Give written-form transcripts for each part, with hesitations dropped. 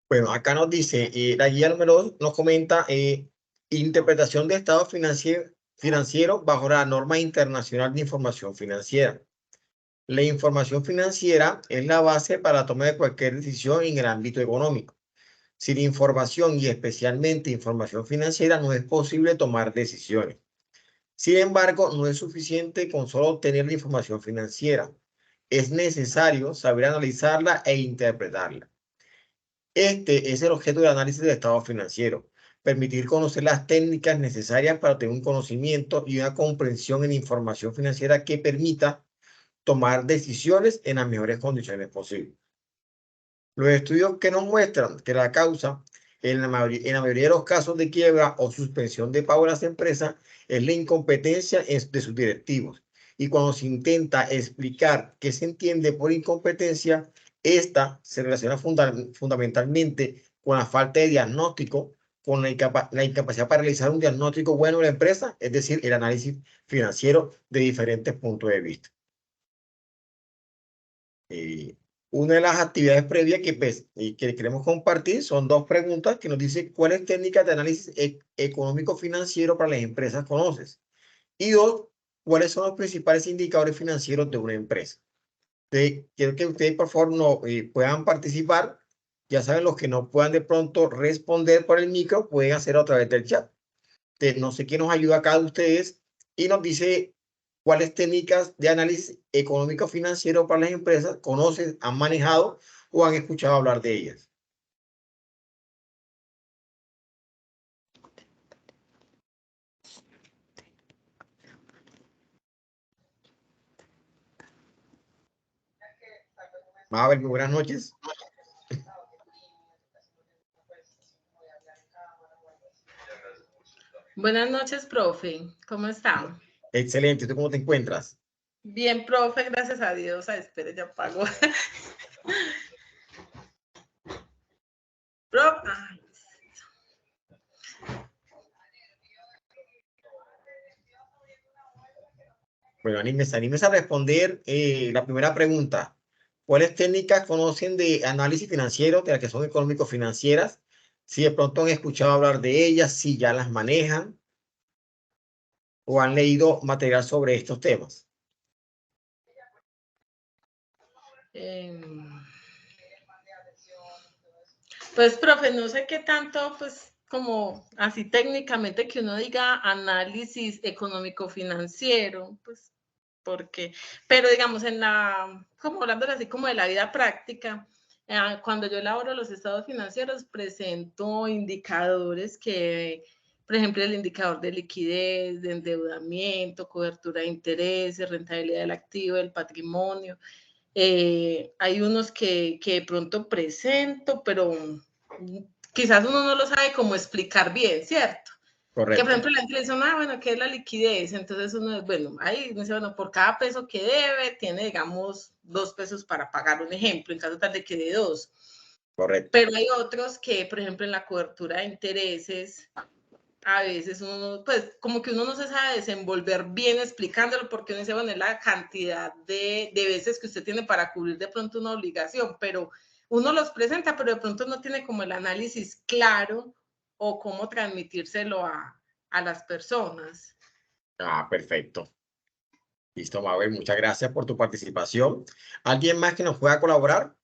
Bueno, acá nos dice, la guía número 2 nos comenta interpretación de estado financiero bajo la norma internacional de información financiera. La información financiera es la base para la toma de cualquier decisión en el ámbito económico. Sin información y especialmente información financiera no es posible tomar decisiones. Sin embargo, no es suficiente con solo obtener la información financiera. Es necesario saber analizarla e interpretarla. Este es el objeto del análisis del estado financiero, permitir conocer las técnicas necesarias para tener un conocimiento y una comprensión en información financiera que permita tomar decisiones en las mejores condiciones posibles. Los estudios que nos muestran que la causa en la mayoría de los casos de quiebra o suspensión de pago de las empresas es la incompetencia de sus directivos. Y cuando se intenta explicar qué se entiende por incompetencia, esta se relaciona fundamentalmente con la falta de diagnóstico, con la incapacidad para realizar un diagnóstico bueno de la empresa, es decir, el análisis financiero de diferentes puntos de vista. Una de las actividades previas que queremos compartir son dos preguntas que nos dicen cuáles técnicas de análisis económico financiero para las empresas conoces. Y dos, cuáles son los principales indicadores financieros de una empresa. Quiero que ustedes, por favor, puedan participar. Ya saben, los que no puedan de pronto responder por el micro, pueden hacerlo a través del chat. No sé quién nos ayuda acá de ustedes y nos dice cuáles técnicas de análisis económico financiero para las empresas conocen, han manejado o han escuchado hablar de ellas. Mabel, muy buenas noches. Buenas noches, profe. ¿Cómo está? Excelente. ¿Tú cómo te encuentras? Bien, profe, gracias a Dios. Ay, espere, ya pago. Profe. Bueno, anímese a responder la primera pregunta. ¿Cuáles técnicas conocen de análisis financiero, de las que son económico-financieras? Si de pronto han escuchado hablar de ellas, si ya las manejan o han leído material sobre estos temas. Pues, profe, no sé qué tanto, pues, como así técnicamente que uno diga análisis económico-financiero, pues, porque, pero digamos, como hablando así como de la vida práctica, cuando yo elaboro los estados financieros, presento indicadores que, por ejemplo, el indicador de liquidez, de endeudamiento, cobertura de intereses, rentabilidad del activo, del patrimonio. Hay unos que de pronto presento, pero quizás uno no lo sabe cómo explicar bien, ¿cierto? Correcto. Que por ejemplo la gente le dice, bueno, ¿qué es la liquidez? Entonces uno, bueno, ahí dice, bueno, por cada peso que debe, tiene, digamos, 2 pesos para pagar, un ejemplo, en caso tal de que dé 2. Correcto. Pero hay otros que, por ejemplo, en la cobertura de intereses, a veces uno, pues, como que uno no se sabe desenvolver bien explicándolo, porque uno dice, bueno, es la cantidad de veces que usted tiene para cubrir de pronto una obligación, pero uno los presenta, pero de pronto no tiene como el análisis claro o cómo transmitírselo a las personas. Ah, perfecto. Listo, Mabel, muchas gracias por tu participación. ¿Alguien más que nos pueda colaborar?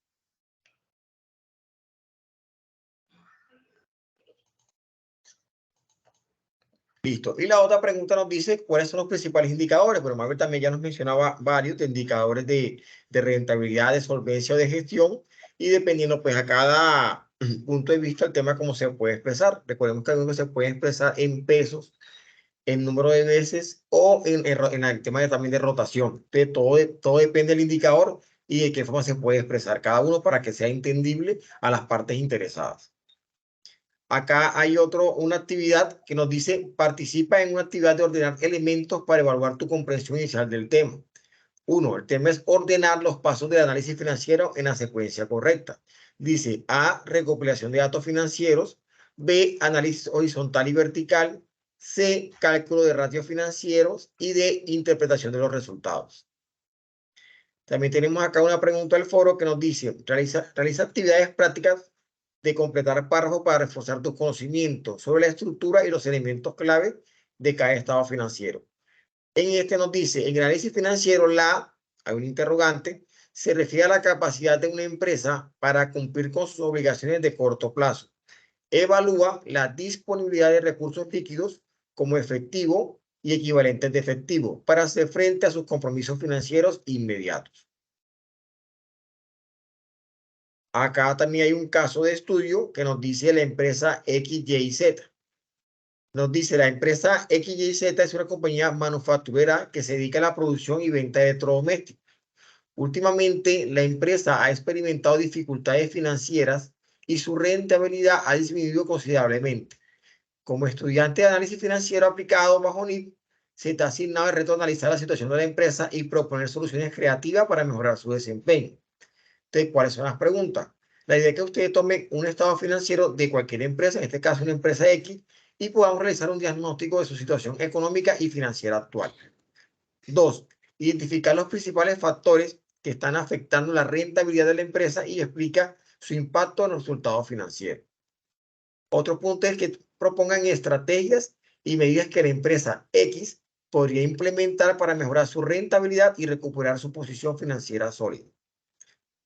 Listo. Y la otra pregunta nos dice, ¿cuáles son los principales indicadores? Pero Mabel también ya nos mencionaba varios de indicadores de rentabilidad, de solvencia o de gestión, y dependiendo pues a cada punto de vista el tema cómo se puede expresar. Recordemos que algo se puede expresar en pesos, en número de veces o en el tema también de rotación. Entonces, todo depende del indicador y de qué forma se puede expresar cada uno para que sea entendible a las partes interesadas. Acá hay una actividad que nos dice, participa en una actividad de ordenar elementos para evaluar tu comprensión inicial del tema. Uno, el tema es ordenar los pasos del análisis financiero en la secuencia correcta. Dice A, recopilación de datos financieros. B, análisis horizontal y vertical. C, cálculo de ratios financieros. Y D, interpretación de los resultados. También tenemos acá una pregunta del foro que nos dice, realiza actividades prácticas de completar párrafos para reforzar tus conocimientos sobre la estructura y los elementos clave de cada estado financiero. En este nos dice, en el análisis financiero, hay un interrogante, se refiere a la capacidad de una empresa para cumplir con sus obligaciones de corto plazo. Evalúa la disponibilidad de recursos líquidos como efectivo y equivalentes de efectivo para hacer frente a sus compromisos financieros inmediatos. Acá también hay un caso de estudio que nos dice la empresa XYZ. Nos dice la empresa XYZ es una compañía manufacturera que se dedica a la producción y venta de electrodomésticos. Últimamente, la empresa ha experimentado dificultades financieras y su rentabilidad ha disminuido considerablemente. Como estudiante de análisis financiero aplicado bajo NIP, se te ha asignado el reto de analizar la situación de la empresa y proponer soluciones creativas para mejorar su desempeño. Entonces, ¿cuáles son las preguntas? La idea es que ustedes tomen un estado financiero de cualquier empresa, en este caso una empresa X, y podamos realizar un diagnóstico de su situación económica y financiera actual. 2. Identificar los principales factores que están afectando la rentabilidad de la empresa y explica su impacto en los resultados financieros. Otro punto es que propongan estrategias y medidas que la empresa X podría implementar para mejorar su rentabilidad y recuperar su posición financiera sólida.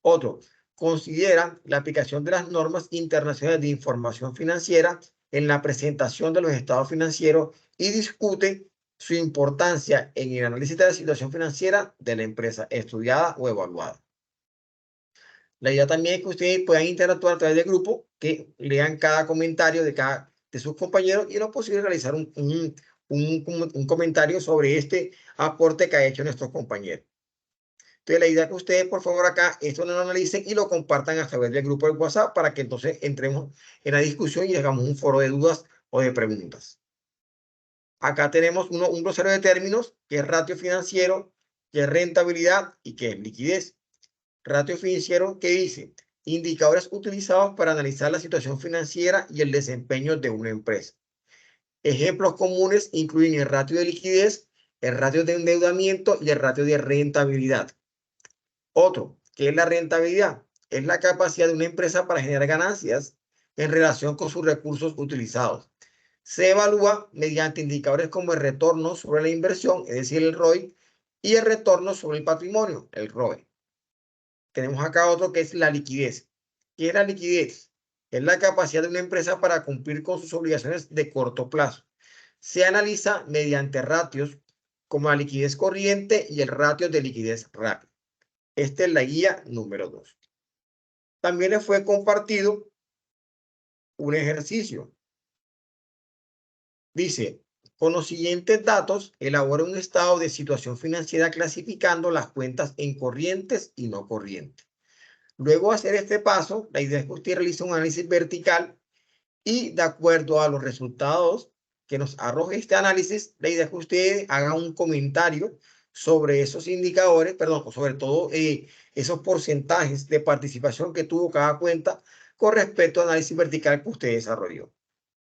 Otro, considera la aplicación de las normas internacionales de información financiera en la presentación de los estados financieros y discute su importancia en el análisis de la situación financiera de la empresa estudiada o evaluada. La idea también es que ustedes puedan interactuar a través del grupo, que lean cada comentario de sus compañeros y en lo posible realizar un comentario sobre este aporte que ha hecho nuestros compañeros. Entonces, la idea es que ustedes, por favor, acá esto lo analicen y lo compartan a través del grupo de WhatsApp para que entonces entremos en la discusión y hagamos un foro de dudas o de preguntas. Acá tenemos un glosario de términos, que es ratio financiero, que es rentabilidad y que es liquidez. Ratio financiero, que dice indicadores utilizados para analizar la situación financiera y el desempeño de una empresa. Ejemplos comunes incluyen el ratio de liquidez, el ratio de endeudamiento y el ratio de rentabilidad. Otro, que es la rentabilidad, es la capacidad de una empresa para generar ganancias en relación con sus recursos utilizados. Se evalúa mediante indicadores como el retorno sobre la inversión, es decir, el ROI, y el retorno sobre el patrimonio, el ROE. Tenemos acá otro que es la liquidez. ¿Qué es la liquidez? Es la capacidad de una empresa para cumplir con sus obligaciones de corto plazo. Se analiza mediante ratios como la liquidez corriente y el ratio de liquidez rápida. Esta es la guía número 2. También les fue compartido un ejercicio. Dice, con los siguientes datos, elabora un estado de situación financiera clasificando las cuentas en corrientes y no corrientes. Luego de hacer este paso, la idea es que usted realice un análisis vertical y de acuerdo a los resultados que nos arroje este análisis, la idea es que usted haga un comentario sobre esos indicadores, perdón, sobre todo esos porcentajes de participación que tuvo cada cuenta con respecto al análisis vertical que usted desarrolló.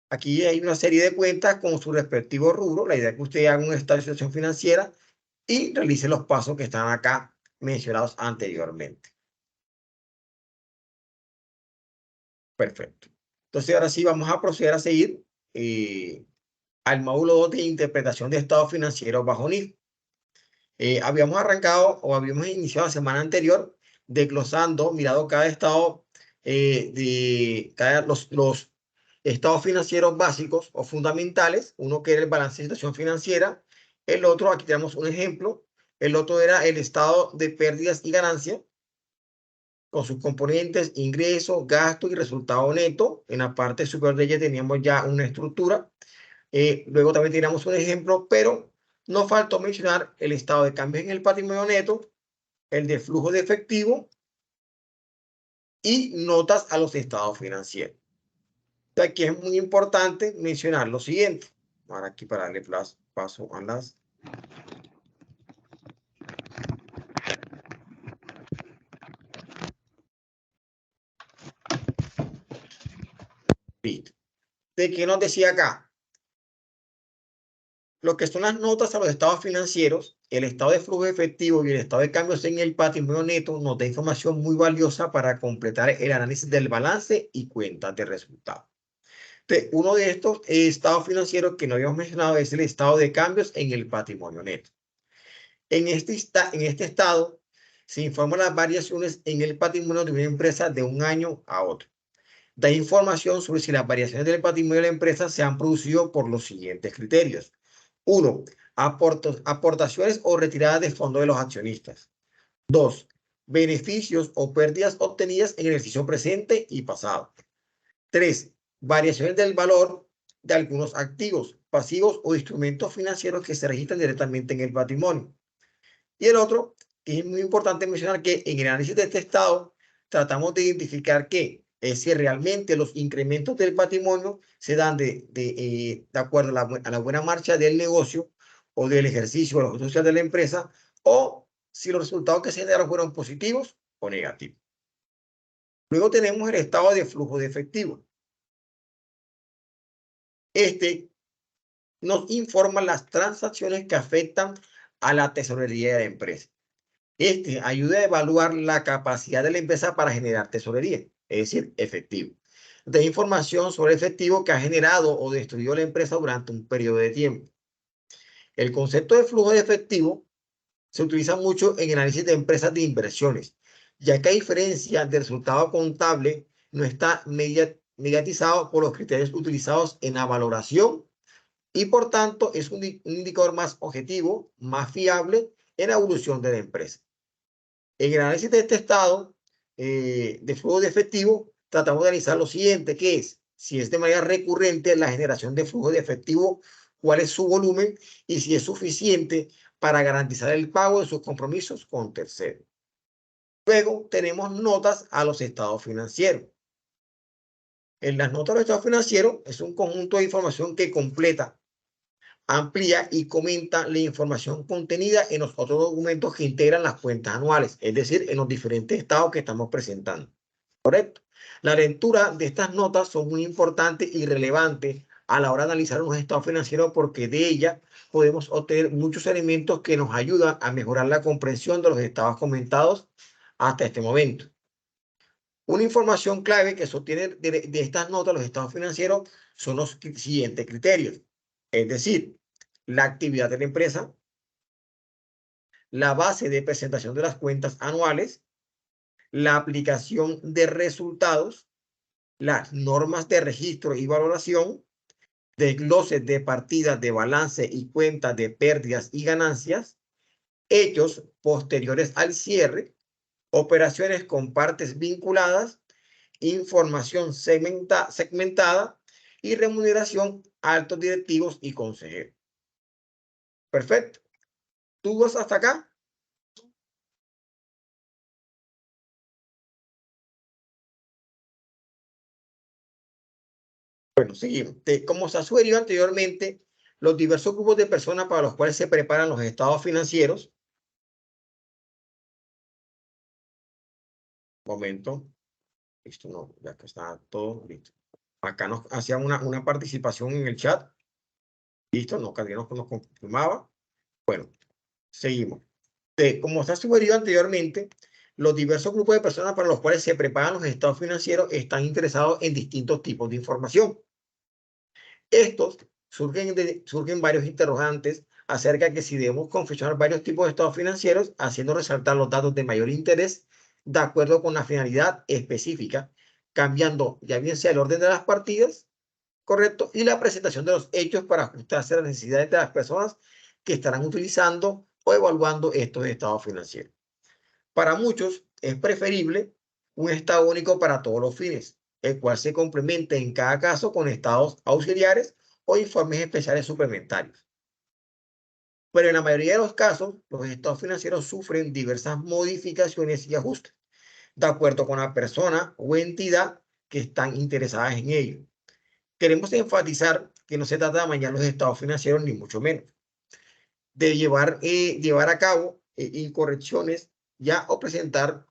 Aquí hay una serie de cuentas con su respectivo rubro. La idea es que usted haga un estado de situación financiera y realice los pasos que están acá mencionados anteriormente. Perfecto. Entonces, ahora sí vamos a proceder a seguir al módulo 2 de interpretación de estados financieros bajo NIF. Habíamos arrancado o habíamos iniciado la semana anterior desglosando, mirado cada estado los estados financieros básicos o fundamentales. Uno que era el balance de situación financiera, el otro, aquí tenemos un ejemplo, el otro era el estado de pérdidas y ganancias con sus componentes, ingresos, gasto y resultado neto. En la parte superior de ella teníamos ya una estructura. Luego también teníamos un ejemplo, pero nos faltó mencionar el estado de cambio en el patrimonio neto, el de flujo de efectivo y notas a los estados financieros. Entonces, aquí es muy importante mencionar lo siguiente. Ahora aquí para darle paso a las... ¿De qué nos decía acá? lo que son las notas a los estados financieros, el estado de flujo efectivo y el estado de cambios en el patrimonio neto nos da información muy valiosa para completar el análisis del balance y cuentas de resultados. Uno de estos estados financieros que no habíamos mencionado es el estado de cambios en el patrimonio neto. En este estado se informan las variaciones en el patrimonio de una empresa de un año a otro. Da información sobre si las variaciones del patrimonio de la empresa se han producido por los siguientes criterios. 1. Aportaciones o retiradas de fondos de los accionistas. 2. Beneficios o pérdidas obtenidas en el ejercicio presente y pasado. 3. Variaciones del valor de algunos activos, pasivos o instrumentos financieros que se registran directamente en el patrimonio. Y el otro, que es muy importante mencionar que en el análisis de este estado tratamos de identificar que si realmente los incrementos del patrimonio se dan de acuerdo a la buena marcha del negocio o del ejercicio de la social de la empresa, o si los resultados que se generaron fueron positivos o negativos. Luego tenemos el estado de flujo de efectivo. Este nos informa las transacciones que afectan a la tesorería de la empresa. Este ayuda a evaluar la capacidad de la empresa para generar tesorería, es decir, efectivo. Da información sobre efectivo que ha generado o destruido la empresa durante un periodo de tiempo. El concepto de flujo de efectivo se utiliza mucho en el análisis de empresas de inversiones, ya que a diferencia del resultado contable, no está mediatizado por los criterios utilizados en la valoración y por tanto es un indicador más objetivo, más fiable en la evolución de la empresa. En el análisis de este estado de flujo de efectivo, tratamos de analizar lo siguiente, que es si es de manera recurrente la generación de flujo de efectivo, cuál es su volumen y si es suficiente para garantizar el pago de sus compromisos con terceros. Luego tenemos notas a los estados financieros. En las notas a los estados financieros es un conjunto de información que completa, amplía y comenta la información contenida en los otros documentos que integran las cuentas anuales, es decir, en los diferentes estados que estamos presentando. ¿Correcto? La lectura de estas notas son muy importantes y relevantes a la hora de analizar unos estados financieros porque de ellas podemos obtener muchos elementos que nos ayudan a mejorar la comprensión de los estados comentados hasta este momento. Una información clave que sostiene de estas notas los estados financieros son los siguientes criterios. Es decir, la actividad de la empresa, la base de presentación de las cuentas anuales, la aplicación de resultados, las normas de registro y valoración, desgloses de partidas de balance y cuentas de pérdidas y ganancias, hechos posteriores al cierre, operaciones con partes vinculadas, información segmentada y remuneración a altos directivos y consejeros. Perfecto. ¿Tú vas hasta acá? Bueno, seguimos. Como se ha sugerido anteriormente, los diversos grupos de personas para los cuales se preparan los estados financieros. Momento. Listo, no, ya que está todo listo. Acá nos hacían una participación en el chat. Listo, no, que nos confirmaba. Bueno, seguimos. Como se ha sugerido anteriormente, los diversos grupos de personas para los cuales se preparan los estados financieros están interesados en distintos tipos de información. Estos surgen varios interrogantes acerca de que si debemos confeccionar varios tipos de estados financieros, haciendo resaltar los datos de mayor interés de acuerdo con la finalidad específica, cambiando ya bien sea el orden de las partidas, correcto, y la presentación de los hechos para ajustarse a las necesidades de las personas que estarán utilizando o evaluando estos estados financieros. Para muchos es preferible un estado único para todos los fines, el cual se complementa en cada caso con estados auxiliares o informes especiales suplementarios. Pero en la mayoría de los casos, los estados financieros sufren diversas modificaciones y ajustes, de acuerdo con la persona o entidad que están interesadas en ello. Queremos enfatizar que no se trata de amañar los estados financieros, ni mucho menos, de llevar a cabo incorrecciones ya o presentar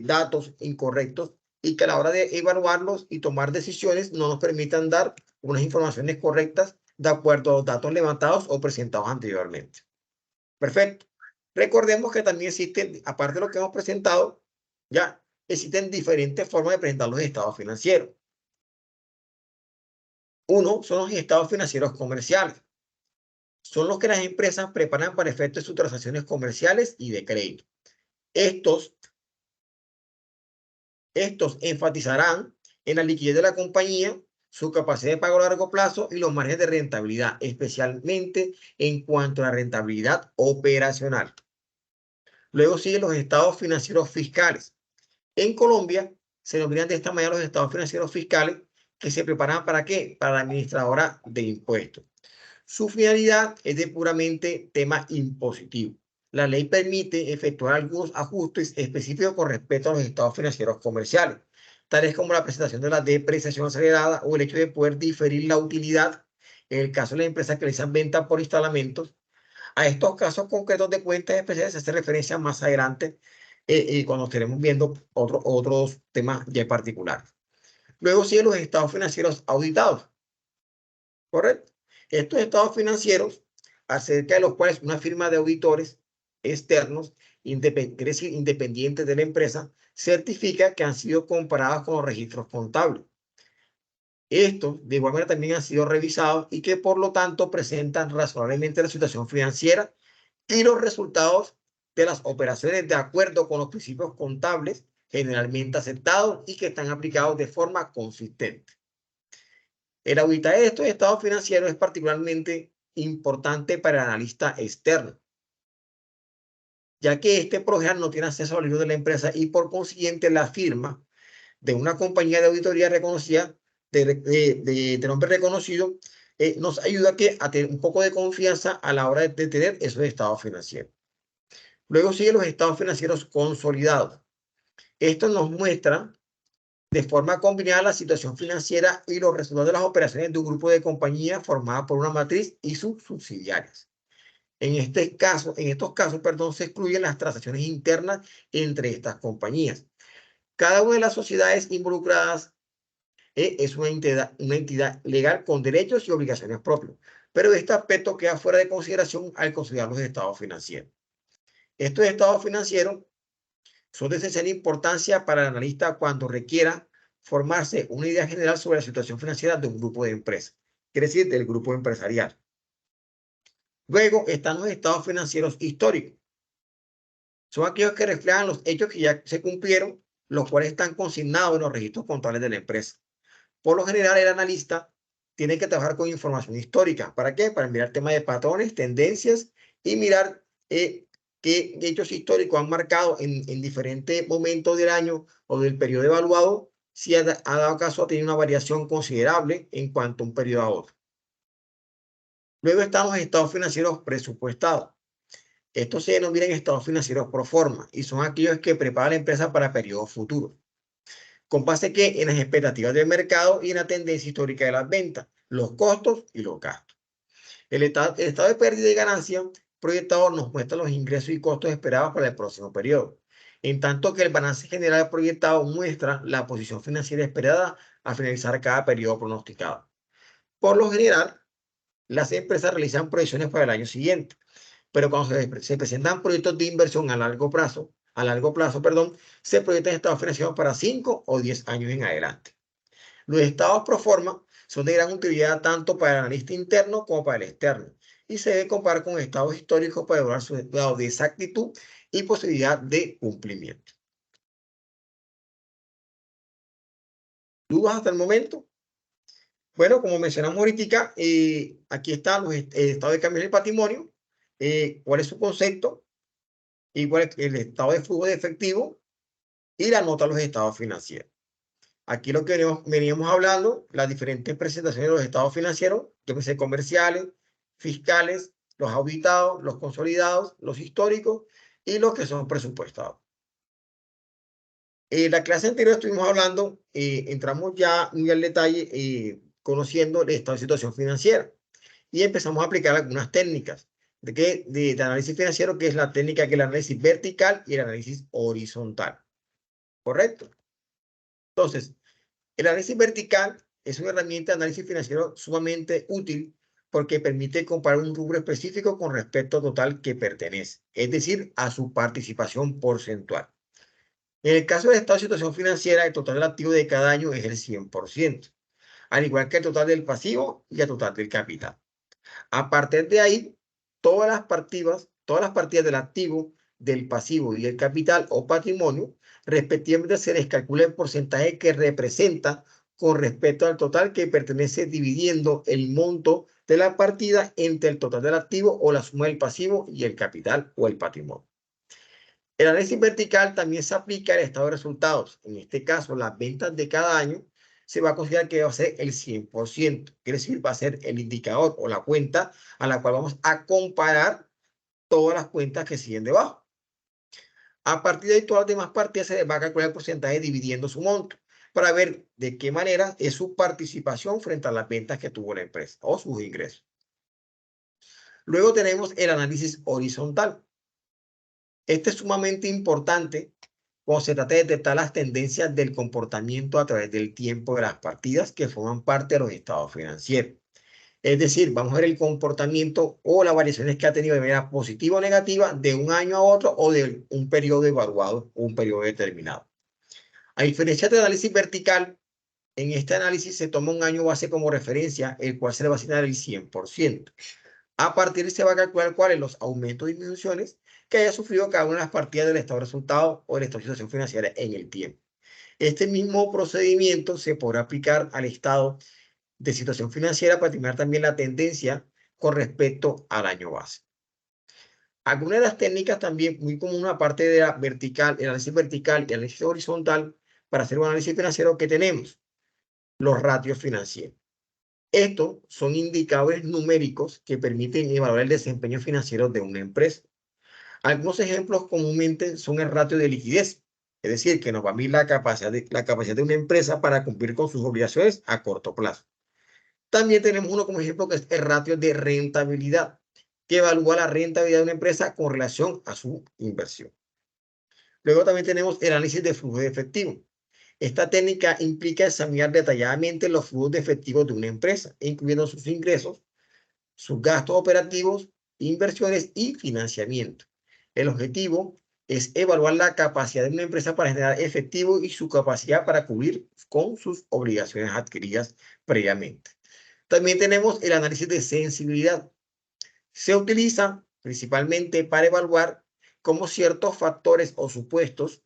datos incorrectos y que a la hora de evaluarlos y tomar decisiones no nos permitan dar unas informaciones correctas de acuerdo a los datos levantados o presentados anteriormente. Perfecto. Recordemos que también existen, aparte de lo que hemos presentado, ya existen diferentes formas de presentar los estados financieros. Uno son los estados financieros comerciales. Son los que las empresas preparan para efectos de sus transacciones comerciales y de crédito. Estos enfatizarán en la liquidez de la compañía, su capacidad de pago a largo plazo y los márgenes de rentabilidad, especialmente en cuanto a la rentabilidad operacional. Luego siguen los estados financieros fiscales. En Colombia se denominan de esta manera los estados financieros fiscales, que se preparan ¿para qué? Para la administradora de impuestos. Su finalidad es de puramente tema impositivo. La ley permite efectuar algunos ajustes específicos con respecto a los estados financieros comerciales, tales como la presentación de la depreciación acelerada o el hecho de poder diferir la utilidad en el caso de las empresas que realizan venta por instalamientos. A estos casos concretos de cuentas especiales se hace referencia más adelante cuando estaremos viendo otros temas ya en particular. Luego siguen los estados financieros auditados, ¿correcto? Estos estados financieros, acerca de los cuales una firma de auditores externos, independientes de la empresa, certifica que han sido comparados con los registros contables. Estos, de igual manera, también han sido revisados y que, por lo tanto, presentan razonablemente la situación financiera y los resultados de las operaciones de acuerdo con los principios contables generalmente aceptados y que están aplicados de forma consistente. El auditaje de estos estados financieros es particularmente importante para el analista externo, ya que este por ejemplo no tiene acceso al libro de la empresa y por consiguiente la firma de una compañía de auditoría reconocida, de nombre reconocido, nos ayuda a tener un poco de confianza a la hora de tener esos estados financieros. Luego siguen los estados financieros consolidados. Esto nos muestra de forma combinada la situación financiera y los resultados de las operaciones de un grupo de compañías formada por una matriz y sus subsidiarias. En estos casos, se excluyen las transacciones internas entre estas compañías. Cada una de las sociedades involucradas es una entidad legal con derechos y obligaciones propios, pero este aspecto queda fuera de consideración al considerar los estados financieros. Estos estados financieros son de esencial importancia para el analista cuando requiera formarse una idea general sobre la situación financiera de un grupo de empresas, quiere decir, del grupo empresarial. Luego están los estados financieros históricos. Son aquellos que reflejan los hechos que ya se cumplieron, los cuales están consignados en los registros contables de la empresa. Por lo general, el analista tiene que trabajar con información histórica. ¿Para qué? Para mirar temas de patrones, tendencias y mirar qué hechos históricos han marcado en diferentes momentos del año o del periodo evaluado, si ha dado caso a tener una variación considerable en cuanto a un periodo a otro. Luego están los estados financieros presupuestados. Estos se denominan estados financieros pro forma y son aquellos que prepara la empresa para periodos futuros, con base que en las expectativas del mercado y en la tendencia histórica de las ventas, los costos y los gastos. El estado de pérdida y ganancia proyectado nos muestra los ingresos y costos esperados para el próximo periodo, en tanto que el balance general proyectado muestra la posición financiera esperada al finalizar cada periodo pronosticado. Por lo general, las empresas realizan proyecciones para el año siguiente, pero cuando se presentan proyectos de inversión a largo plazo, se proyectan estados financieros para 5 o 10 años en adelante. Los estados pro forma son de gran utilidad tanto para el analista interno como para el externo y se debe comparar con estados históricos para evaluar su grado de exactitud y posibilidad de cumplimiento. ¿Dudas hasta el momento? Bueno, como mencionamos ahorita, aquí están los estados de cambio del patrimonio, cuál es su concepto, y cuál es el estado de flujo de efectivo y la nota de los estados financieros. Aquí lo que veníamos hablando, las diferentes presentaciones de los estados financieros, que pueden ser comerciales, fiscales, los auditados, los consolidados, los históricos y los que son presupuestados. En la clase anterior estuvimos hablando, entramos ya muy al detalle conociendo el estado de situación financiera y empezamos a aplicar algunas técnicas de análisis financiero, que es la técnica que es el análisis vertical y el análisis horizontal. ¿Correcto? Entonces, el análisis vertical es una herramienta de análisis financiero sumamente útil porque permite comparar un rubro específico con respecto al total que pertenece, es decir, a su participación porcentual. En el caso del estado de situación financiera, el total del activo de cada año es el 100%, al igual que el total del pasivo y el total del capital. A partir de ahí, todas las partidas del activo, del pasivo y del capital o patrimonio, respectivamente se les calcula el porcentaje que representa con respecto al total que pertenece, dividiendo el monto de la partida entre el total del activo o la suma del pasivo y el capital o el patrimonio. El análisis vertical también se aplica al estado de resultados. En este caso, las ventas de cada año se va a considerar que va a ser el 100%. Quiere decir, va a ser el indicador o la cuenta a la cual vamos a comparar todas las cuentas que siguen debajo. A partir de ahí, todas las demás partidas se les va a calcular el porcentaje dividiendo su monto para ver de qué manera es su participación frente a las ventas que tuvo la empresa o sus ingresos. Luego tenemos el análisis horizontal. Este es sumamente importante cuando se trata de detectar las tendencias del comportamiento a través del tiempo de las partidas que forman parte de los estados financieros. Es decir, vamos a ver el comportamiento o las variaciones que ha tenido de manera positiva o negativa de un año a otro o de un periodo evaluado o un periodo determinado. A diferencia del análisis vertical, en este análisis se toma un año base como referencia, el cual se le va a asignar el 100%. A partir de se va a calcular cuáles los aumentos y disminuciones que haya sufrido cada una de las partidas del estado de resultados o del estado de situación financiera en el tiempo. Este mismo procedimiento se podrá aplicar al estado de situación financiera para determinar también la tendencia con respecto al año base. Algunas de las técnicas también muy común, aparte de la vertical, el análisis vertical y el análisis horizontal, para hacer un análisis financiero que tenemos, los ratios financieros. Estos son indicadores numéricos que permiten evaluar el desempeño financiero de una empresa. Algunos ejemplos comúnmente son el ratio de liquidez, es decir, que nos va a medir la capacidad de una empresa para cumplir con sus obligaciones a corto plazo. También tenemos uno como ejemplo que es el ratio de rentabilidad, que evalúa la rentabilidad de una empresa con relación a su inversión. Luego también tenemos el análisis de flujo de efectivo. Esta técnica implica examinar detalladamente los flujos de efectivo de una empresa, incluyendo sus ingresos, sus gastos operativos, inversiones y financiamiento. El objetivo es evaluar la capacidad de una empresa para generar efectivo y su capacidad para cubrir con sus obligaciones adquiridas previamente. También tenemos el análisis de sensibilidad. Se utiliza principalmente para evaluar cómo ciertos factores o supuestos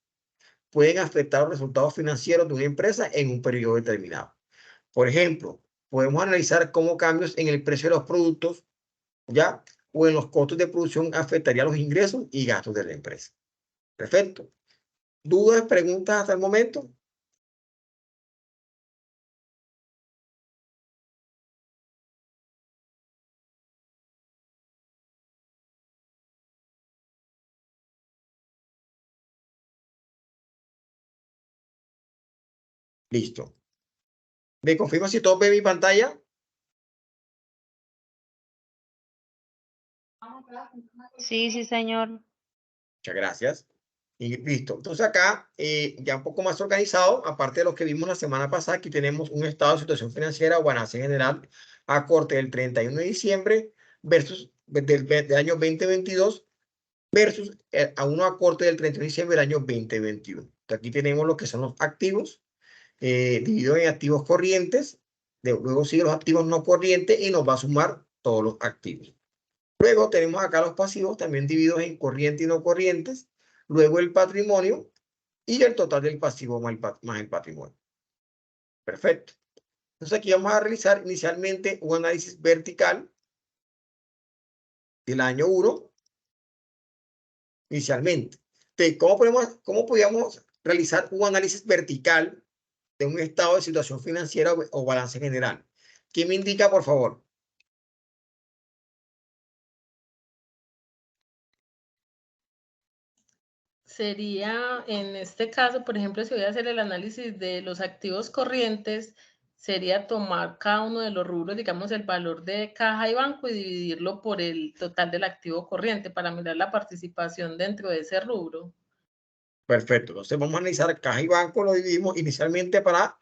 pueden afectar los resultados financieros de una empresa en un periodo determinado. Por ejemplo, podemos analizar cómo cambios en el precio de los productos, ¿ya? O en los costos de producción afectarían los ingresos y gastos de la empresa. Perfecto. ¿Dudas, preguntas hasta el momento? Listo. ¿Me confirma si todos ven mi pantalla? Sí, sí, señor. Muchas gracias. Y listo. Entonces acá, ya un poco más organizado, aparte de lo que vimos la semana pasada, aquí tenemos un estado de situación financiera o balance general a corte del 31 de diciembre versus del año 2022 versus a uno a corte del 31 de diciembre del año 2021. Entonces, aquí tenemos lo que son los activos, dividido en activos corrientes, luego sigue los activos no corrientes y nos va a sumar todos los activos. Luego tenemos acá los pasivos también divididos en corrientes y no corrientes, luego el patrimonio y el total del pasivo más el patrimonio. Perfecto. Entonces aquí vamos a realizar inicialmente un análisis vertical del año 1, inicialmente. Entonces, ¿cómo podríamos realizar un análisis vertical de un estado de situación financiera o balance general? ¿Quién me indica, por favor? Sería, en este caso, por ejemplo, si voy a hacer el análisis de los activos corrientes, sería tomar cada uno de los rubros, digamos, el valor de caja y banco y dividirlo por el total del activo corriente para mirar la participación dentro de ese rubro. Perfecto. Entonces vamos a analizar caja y banco, lo dividimos inicialmente para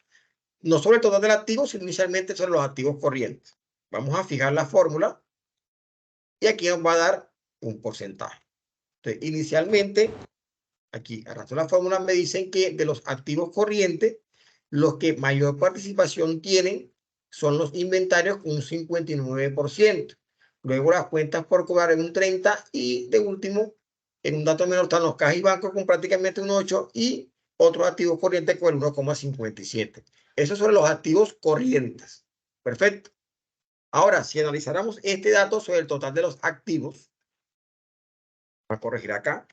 no sobre el total del activo, sino inicialmente sobre los activos corrientes. Vamos a fijar la fórmula y aquí nos va a dar un porcentaje. Entonces, inicialmente, aquí arrastro la fórmula, me dicen que de los activos corrientes, los que mayor participación tienen son los inventarios con un 59%. Luego las cuentas por cobrar en un 30% y de último, en un dato menor están los cajas y bancos con prácticamente un 8% y otros activos corrientes con el 1,57%. Esos son los activos corrientes. Perfecto. Ahora, si analizáramos este dato sobre el total de los activos, voy a corregir acá.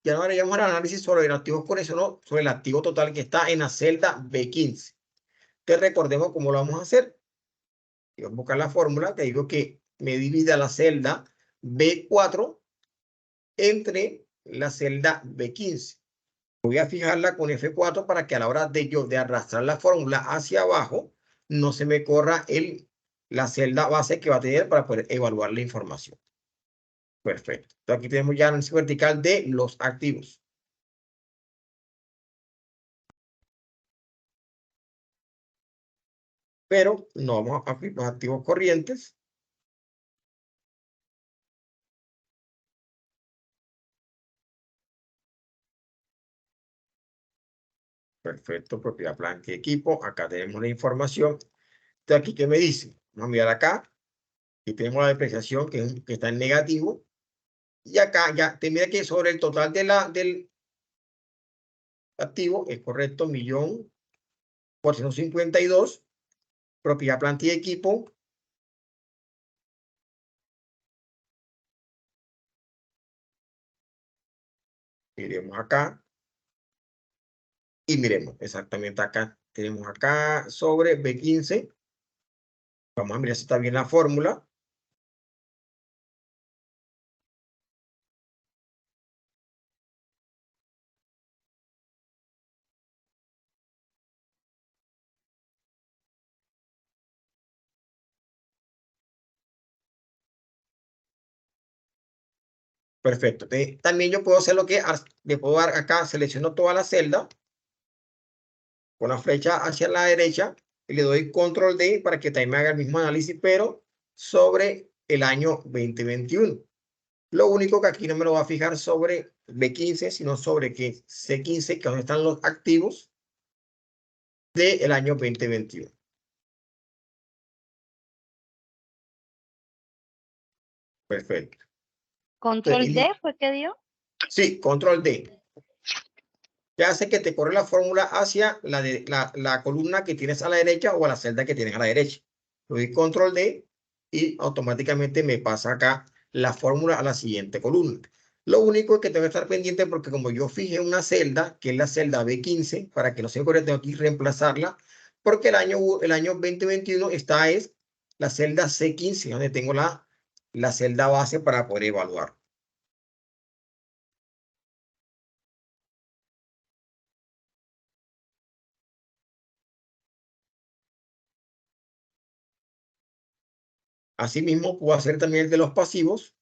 Ya no haríamos el análisis sobre el activo con eso, no, sobre el activo total que está en la celda B15. Que recordemos cómo lo vamos a hacer. Y vamos a buscar la fórmula, te digo que me divida la celda B4 entre la celda B15. Voy a fijarla con F4 para que a la hora de arrastrar la fórmula hacia abajo, no se me corra la celda base que va a tener para poder evaluar la información. Perfecto. Entonces aquí tenemos ya el análisis vertical de los activos. Pero no vamos a abrir los activos corrientes. Perfecto, propiedad, planta y equipo. Acá tenemos la información. Entonces, aquí, ¿qué me dice? Vamos a mirar acá. Aquí tenemos la depreciación que está en negativo. Y acá ya te mira que sobre el total del activo, es correcto, 1.452.000. Propiedad, planta y equipo. Miremos acá. Y miremos exactamente acá. Tenemos acá sobre B15. Vamos a mirar si está bien la fórmula. Perfecto. También yo puedo hacer lo que le puedo dar acá, selecciono toda la celda con la flecha hacia la derecha y le doy control D para que también me haga el mismo análisis, pero sobre el año 2021. Lo único que aquí no me lo va a fijar sobre B15, sino sobre que C15, que es donde están los activos del año 2021. Perfecto. ¿Control D fue que dio? Sí, control D. Que hace que te corre la fórmula hacia la columna que tienes a la derecha o a la celda que tienes a la derecha. Le doy control D y automáticamente me pasa acá la fórmula a la siguiente columna. Lo único es que tengo que estar pendiente porque como yo fijé una celda, que es la celda B15, para que no se corra, tengo que reemplazarla, porque el año 2021 esta es la celda C15, donde tengo la celda base para poder evaluar. Asimismo, puedo hacer también el de los pasivos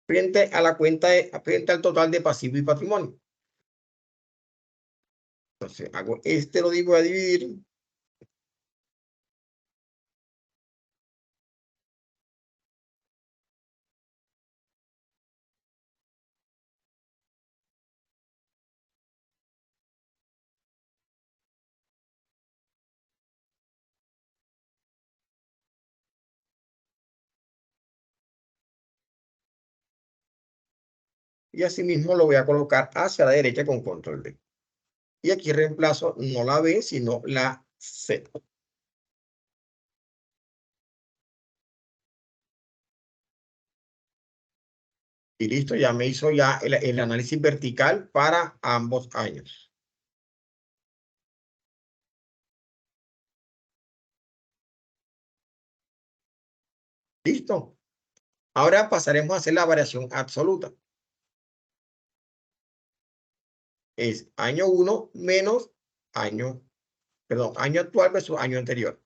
frente a la cuenta, frente al total de pasivo y patrimonio. Entonces, hago lo digo a dividir. Y asimismo lo voy a colocar hacia la derecha con control D. Y aquí reemplazo no la B, sino la C. Y listo, ya me hizo ya el análisis vertical para ambos años. Listo. Ahora pasaremos a hacer la variación absoluta. Es año 1 menos año actual versus año anterior.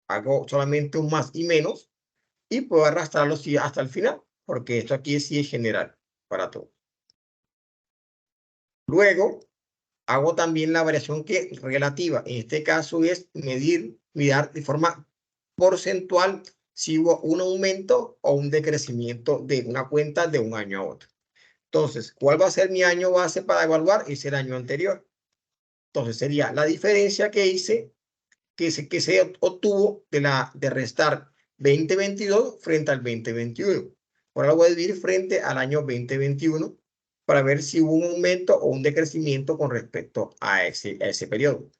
Hago solamente un más y menos y puedo arrastrarlo hasta el final, porque esto aquí sí es general para todos. Luego, hago también la variación relativa. En este caso es mirar de forma porcentual si hubo un aumento o un decrecimiento de una cuenta de un año a otro. Entonces, ¿cuál va a ser mi año base para evaluar? Es el año anterior. Entonces, sería la diferencia que hice, que se obtuvo de restar 2022 frente al 2021. Ahora lo voy a dividir frente al año 2021 para ver si hubo un aumento o un decrecimiento con respecto a ese periodo.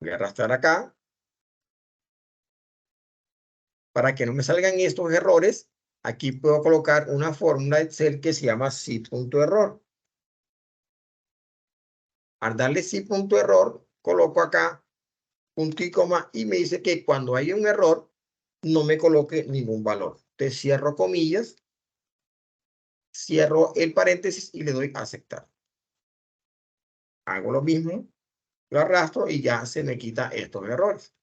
Voy a arrastrar acá. Para que no me salgan estos errores, aquí puedo colocar una fórmula de Excel que se llama si.error. Al darle si.error, coloco acá punto y coma y me dice que cuando hay un error, no me coloque ningún valor. Entonces cierro comillas, cierro el paréntesis y le doy a aceptar. Hago lo mismo, lo arrastro y ya se me quita estos errores.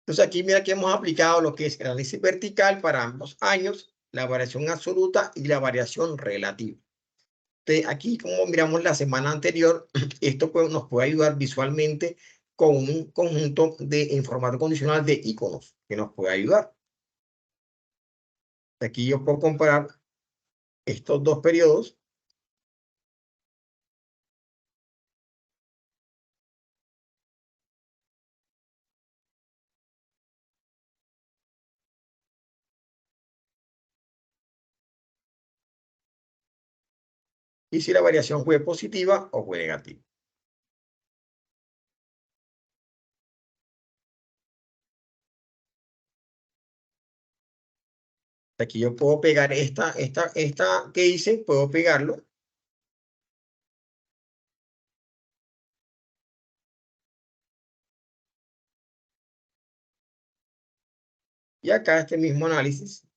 Entonces aquí mira que hemos aplicado lo que es el análisis vertical para ambos años, la variación absoluta y la variación relativa. Aquí, como miramos la semana anterior, esto nos puede ayudar visualmente con un conjunto de formato condicional de iconos que nos puede ayudar. Aquí yo puedo comparar estos dos periodos. Y si la variación fue positiva o fue negativa. Aquí yo puedo pegar esta que hice, puedo pegarlo. Y acá este mismo análisis.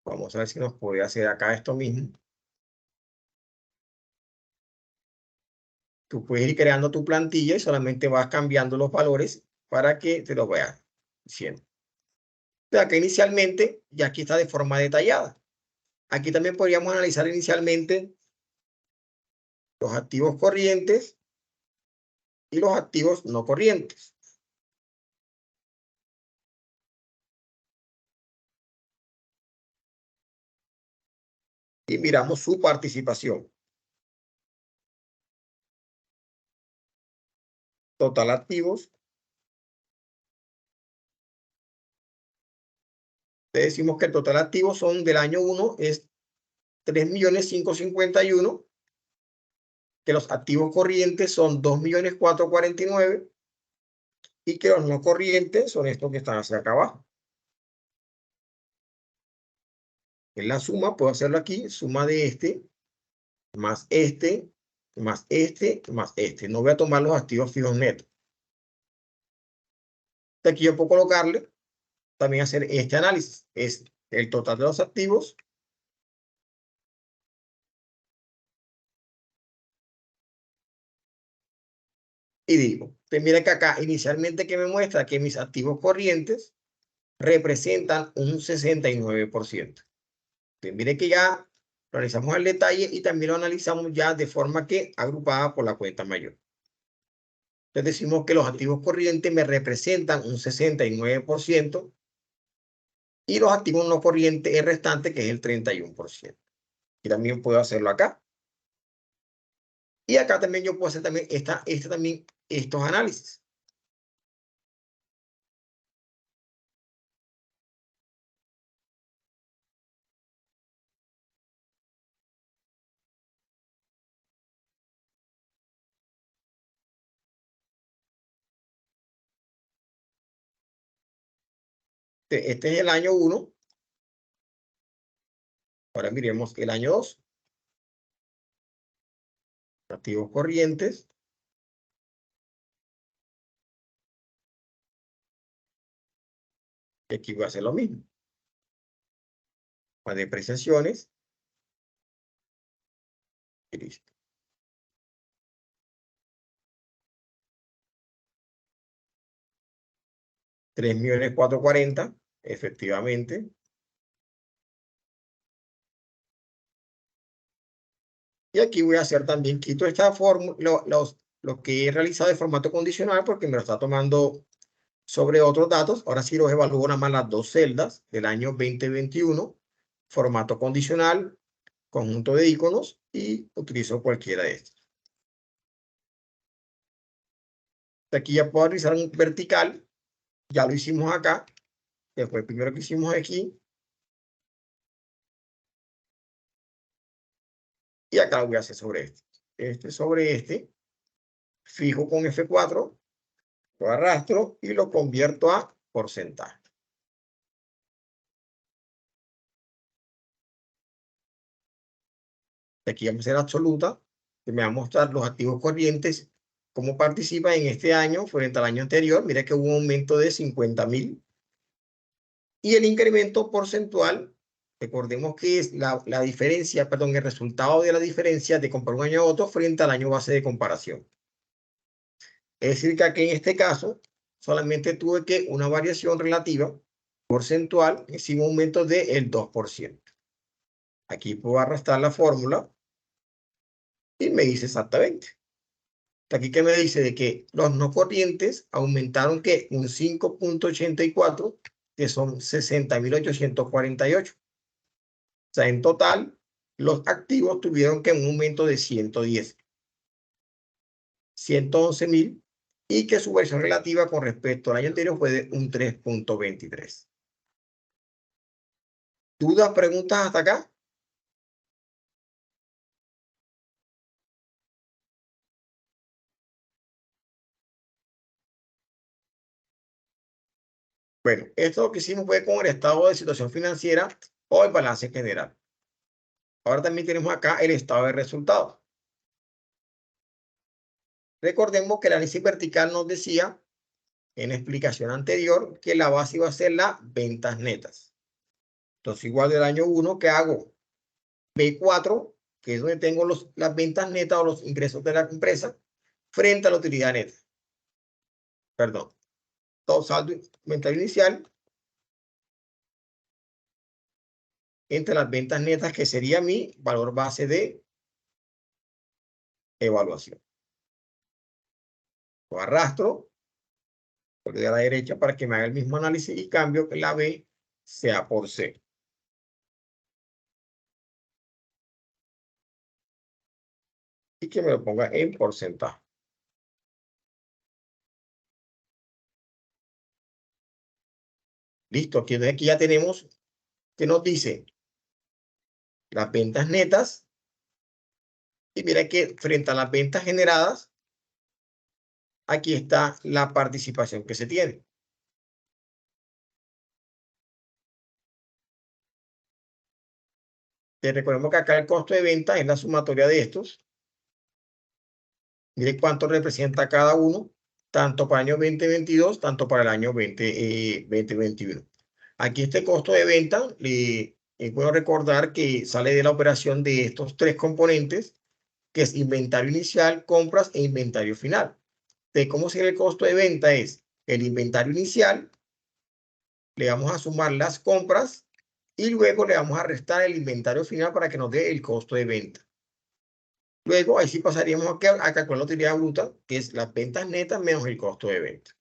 Vamos a ver si nos puede hacer acá esto mismo. Tú puedes ir creando tu plantilla y solamente vas cambiando los valores para que te lo vaya diciendo. Entonces acá inicialmente, ya aquí está de forma detallada. Aquí también podríamos analizar inicialmente los activos corrientes y los activos no corrientes. Y miramos su participación. Total activos. Le decimos que el total activos son del año 1 es 3.551.000, que los activos corrientes son 2.449.000 y que los no corrientes son estos que están hacia acá abajo. En la suma, puedo hacerlo aquí, suma de este, más este, más este, más este. No voy a tomar los activos fijos netos. Aquí yo puedo colocarle, también hacer este análisis. Es el total de los activos y digo, entonces mira que acá inicialmente que me muestra que mis activos corrientes representan un 69%. Entonces mire que ya lo analizamos al detalle y también lo analizamos ya de forma que agrupada por la cuenta mayor. Entonces decimos que los activos corrientes me representan un 69% y los activos no corrientes el restante, que es el 31%. Y también puedo hacerlo acá. Y acá también yo puedo hacer también estos análisis. Este es el año 1. Ahora miremos el año 2. Activos corrientes. Y aquí voy a hacer lo mismo. Para depreciaciones. Y listo. 3.440.000, efectivamente. Y aquí voy a hacer también, quito esta fórmula, lo que he realizado de formato condicional porque me lo está tomando sobre otros datos. Ahora sí los evalúo nada más las dos celdas del año 2021, formato condicional, conjunto de iconos y utilizo cualquiera de estos. Aquí ya puedo realizar un vertical, ya lo hicimos acá, que fue el primero que hicimos aquí. Y acá lo voy a hacer sobre este. Este sobre este, fijo con F4, lo arrastro y lo convierto a porcentaje. Aquí vamos a hacer absoluta, que me va a mostrar los activos corrientes, cómo participan en este año frente al año anterior. Mira que hubo un aumento de 50.000. Y el incremento porcentual, recordemos que es la diferencia, perdón, el resultado de la diferencia de comparar un año a otro frente al año base de comparación. Es decir, que aquí en este caso solamente tuve que una variación relativa porcentual sin un aumento del 2%. Aquí puedo arrastrar la fórmula y me dice exactamente. Aquí que me dice de que los no corrientes aumentaron que un 5.84, que son 60.848. O sea, en total, los activos tuvieron que un aumento de 110. 111.000 y que su versión relativa con respecto al año anterior fue de un 3.23. ¿Dudas, preguntas hasta acá? Bueno, esto lo que hicimos fue con el estado de situación financiera o el balance general. Ahora también tenemos acá el estado de resultados. Recordemos que el análisis vertical nos decía en la explicación anterior que la base iba a ser las ventas netas. Entonces, igual del año 1, ¿qué hago? B4, que es donde tengo las ventas netas o los ingresos de la empresa, frente a la utilidad neta. Perdón. Todo saldo inventario inicial entre las ventas netas, que sería mi valor base de evaluación. Lo arrastro por de la derecha para que me haga el mismo análisis y cambio que la B sea por C. Y que me lo ponga en porcentaje. Listo, aquí ya tenemos que nos dice las ventas netas. Y mira que frente a las ventas generadas, aquí está la participación que se tiene. Te recordemos que acá el costo de venta es la sumatoria de estos. Mire cuánto representa cada uno, tanto para el año 2022, tanto para el año 2021. Aquí este costo de venta, puedo recordar que sale de la operación de estos tres componentes, que es inventario inicial, compras e inventario final. De cómo sería el costo de venta es el inventario inicial, le vamos a sumar las compras y luego le vamos a restar el inventario final para que nos dé el costo de venta. Luego, ahí sí pasaríamos a calcular la utilidad bruta, que es las ventas netas menos el costo de venta.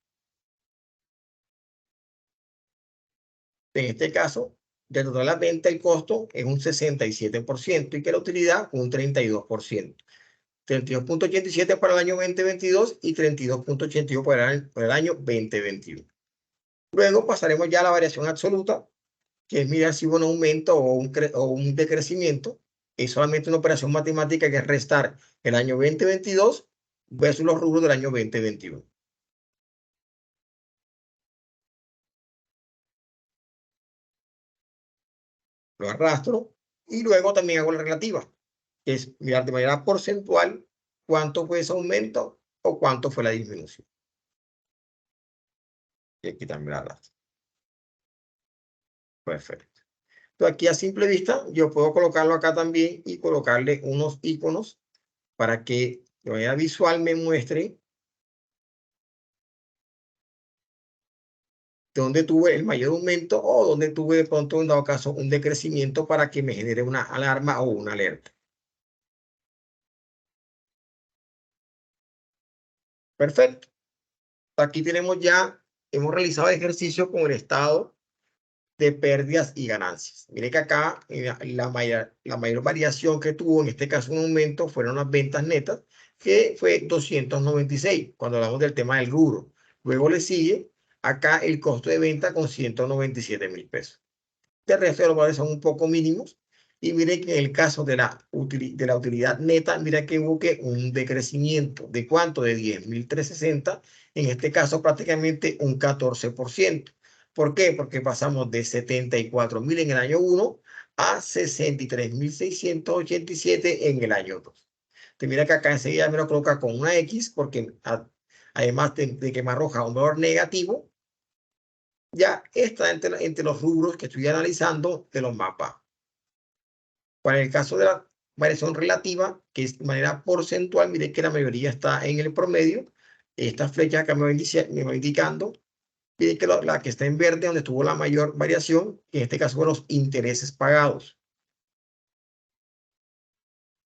En este caso, de todas las ventas, el costo es un 67% y que la utilidad un 32%. 32.87 para el año 2022 y 32.82 para el año 2021. Luego pasaremos ya a la variación absoluta, que es mirar si hubo un aumento o un decrecimiento. Es solamente una operación matemática que es restar el año 2022 versus los rubros del año 2021. Lo arrastro y luego también hago la relativa, que es mirar de manera porcentual cuánto fue ese aumento o cuánto fue la disminución. Y aquí también la arrastro. Perfecto. Entonces aquí a simple vista yo puedo colocarlo acá también y colocarle unos iconos para que de manera visual me muestre donde tuve el mayor aumento o donde tuve de pronto en dado caso un decrecimiento para que me genere una alarma o una alerta. Perfecto. Aquí tenemos ya, hemos realizado el ejercicio con el estado de pérdidas y ganancias. Mire que acá la mayor variación que tuvo, en este caso un aumento, fueron las ventas netas, que fue 296, cuando hablamos del tema del rubro. Luego le sigue acá el costo de venta con 197.000 pesos. De resto de los valores son un poco mínimos. Y mire que en el caso de la utilidad neta, mira que hubo un decrecimiento. ¿De cuánto? De 10.360. En este caso prácticamente un 14%. ¿Por qué? Porque pasamos de 74.000 en el año 1 a 63.687 en el año 2. Te mira que acá enseguida me lo coloca con una X porque además de que me arroja un valor negativo, ya está entre los rubros que estoy analizando de los mapas. Para el caso de la variación relativa, que es de manera porcentual, mire que la mayoría está en el promedio. Esta flecha acá me va indicando, mire que la que está en verde, donde tuvo la mayor variación, en este caso fueron los intereses pagados.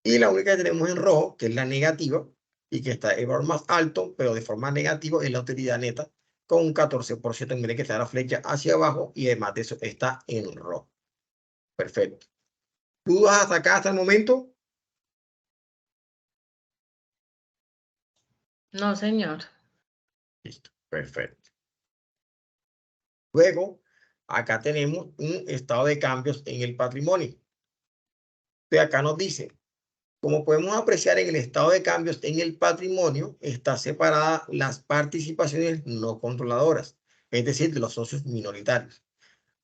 Y la única que tenemos en rojo, que es la negativa, y que está el valor más alto, pero de forma negativa, es la utilidad neta, con un 14%. Mire que está la flecha hacia abajo y además de eso está en rojo. Perfecto. ¿Dudas hasta acá, hasta el momento? No, señor. Listo, perfecto. Luego, acá tenemos un estado de cambios en el patrimonio. Entonces, acá nos dice, como podemos apreciar en el estado de cambios en el patrimonio, está separada las participaciones no controladoras, es decir, de los socios minoritarios.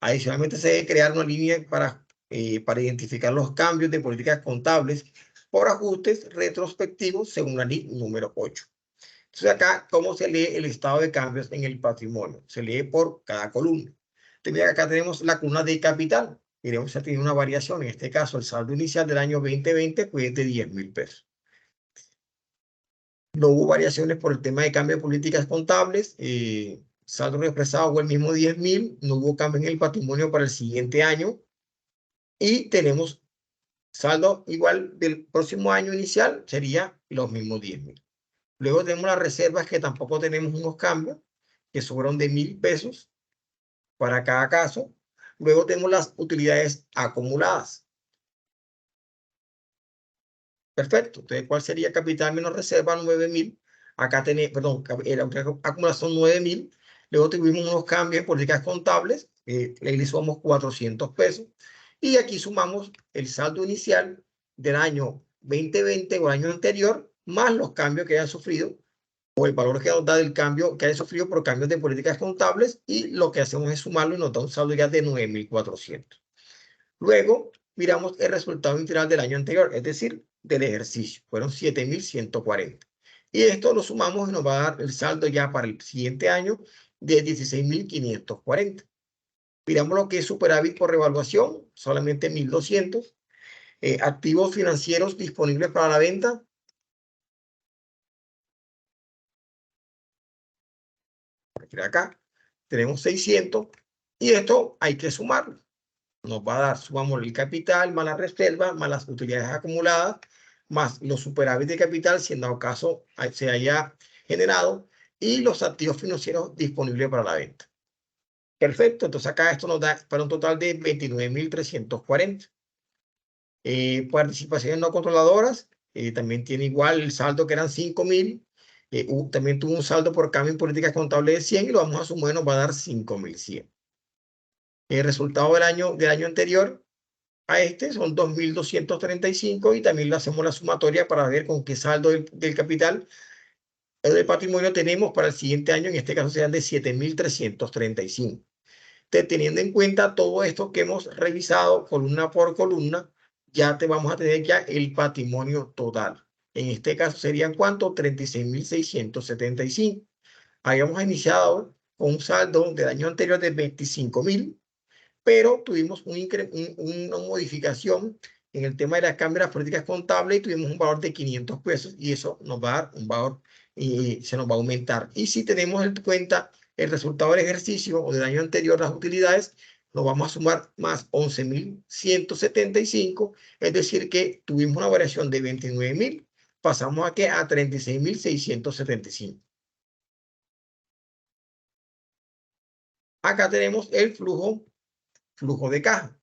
Adicionalmente, se debe crear una línea para identificar los cambios de políticas contables por ajustes retrospectivos según la ley número 8. Entonces acá, ¿cómo se lee el estado de cambios en el patrimonio? Se lee por cada columna. Entonces, acá tenemos la columna de capital. Miremos si tiene una variación. En este caso, el saldo inicial del año 2020 fue de 10.000 pesos. No hubo variaciones por el tema de cambio de políticas contables. Saldo expresado fue el mismo 10.000. No hubo cambio en el patrimonio para el siguiente año. Y tenemos saldo igual del próximo año inicial, sería los mismos 10.000. Luego tenemos las reservas, que tampoco tenemos unos cambios, que fueron de 1.000 pesos para cada caso. Luego tenemos las utilidades acumuladas. Perfecto. Entonces, ¿cuál sería capital menos reserva? 9.000. Acá tenemos, perdón, la acumulación 9.000. Luego tuvimos unos cambios en políticas contables. Le sumamos 400 pesos. Y aquí sumamos el saldo inicial del año 2020 o el año anterior, más los cambios que hayan sufrido, o el valor que nos da del cambio que haya sufrido por cambios de políticas contables, y lo que hacemos es sumarlo y nos da un saldo ya de 9.400. Luego miramos el resultado integral del año anterior, es decir, del ejercicio. Fueron 7.140. Y esto lo sumamos y nos va a dar el saldo ya para el siguiente año de 16.540. Miramos lo que es superávit por revaluación, solamente 1.200. Activos financieros disponibles para la venta. Acá tenemos 600 y esto hay que sumarlo. Nos va a dar, sumamos el capital más la reserva, más las utilidades acumuladas, más los superávit de capital, si en dado caso se haya generado, y los activos financieros disponibles para la venta. Perfecto, entonces acá esto nos da para un total de 29.340. Participaciones no controladoras, también tiene igual el saldo, que eran 5.000. También tuvo un saldo por cambio en políticas contables de 100 y lo vamos a sumar, nos va a dar 5.100. El resultado del año anterior a este son 2.235, y también le hacemos la sumatoria para ver con qué saldo del capital del patrimonio tenemos para el siguiente año. En este caso serán de 7.335. Teniendo en cuenta todo esto que hemos revisado columna por columna, ya vamos a tener ya el patrimonio total. En este caso serían, ¿cuánto? 36.675. Habíamos iniciado con un saldo del año anterior de 25.000, pero tuvimos una modificación en el tema de las cámaras políticas contables y tuvimos un valor de 500 pesos, y eso nos va a dar un valor y se nos va a aumentar. Y si tenemos en cuenta el resultado del ejercicio o del año anterior, las utilidades, nos vamos a sumar más 11.175, es decir que tuvimos una variación de 29.000, pasamos aquí a 36.675. acá tenemos el flujo de caja.